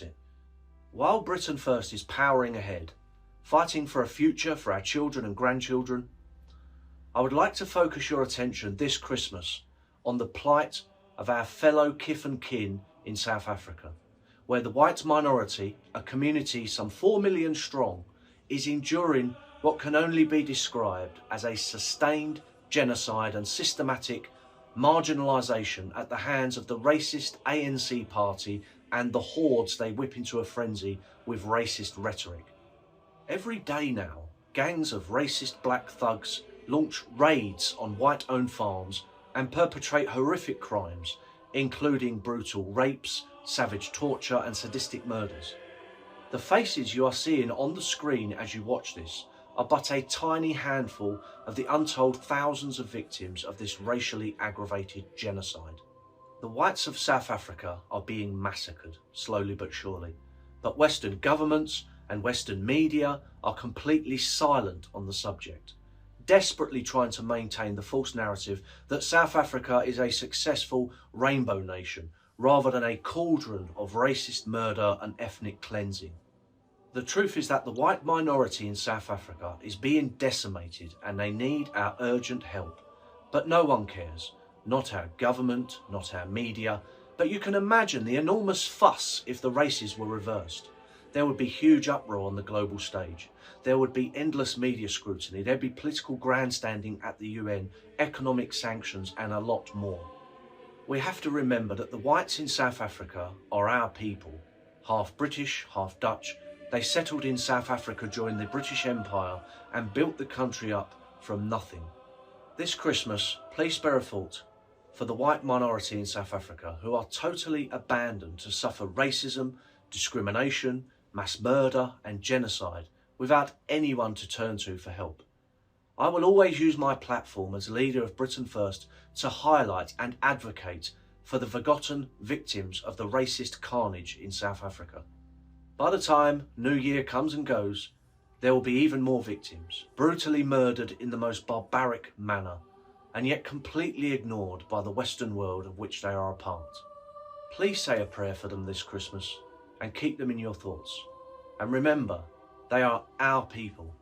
at it. While Britain First is powering ahead, fighting for a future for our children and grandchildren, I would like to focus your attention this Christmas on the plight of our fellow kith and kin in South Africa, where the white minority, a community some 4 million strong, is enduring what can only be described as a sustained genocide and systematic marginalisation at the hands of the racist ANC party and the hordes they whip into a frenzy with racist rhetoric. Every day now, gangs of racist black thugs launch raids on white-owned farms and perpetrate horrific crimes, including brutal rapes, savage torture and sadistic murders. The faces you are seeing on the screen as you watch this are but a tiny handful of the untold thousands of victims of this racially aggravated genocide. The whites of South Africa are being massacred, slowly but surely, but Western governments and Western media are completely silent on the subject, desperately trying to maintain the false narrative that South Africa is a successful rainbow nation rather than a cauldron of racist murder and ethnic cleansing. The truth is that the white minority in South Africa is being decimated and they need our urgent help. But no one cares, not our government, not our media, but you can imagine the enormous fuss if the races were reversed. There would be huge uproar on the global stage. There would be endless media scrutiny. There'd be political grandstanding at the UN, economic sanctions, and a lot more. We have to remember that the whites in South Africa are our people, half British, half Dutch. They settled in South Africa during the British Empire and built the country up from nothing. This Christmas, please spare a thought for the white minority in South Africa who are totally abandoned to suffer racism, discrimination, mass murder and genocide without anyone to turn to for help. I will always use my platform as leader of Britain First to highlight and advocate for the forgotten victims of the racist carnage in South Africa. By the time New Year comes and goes, there will be even more victims, brutally murdered in the most barbaric manner, and yet completely ignored by the Western world of which they are a part. Please say a prayer for them this Christmas and keep them in your thoughts. And remember, they are our people.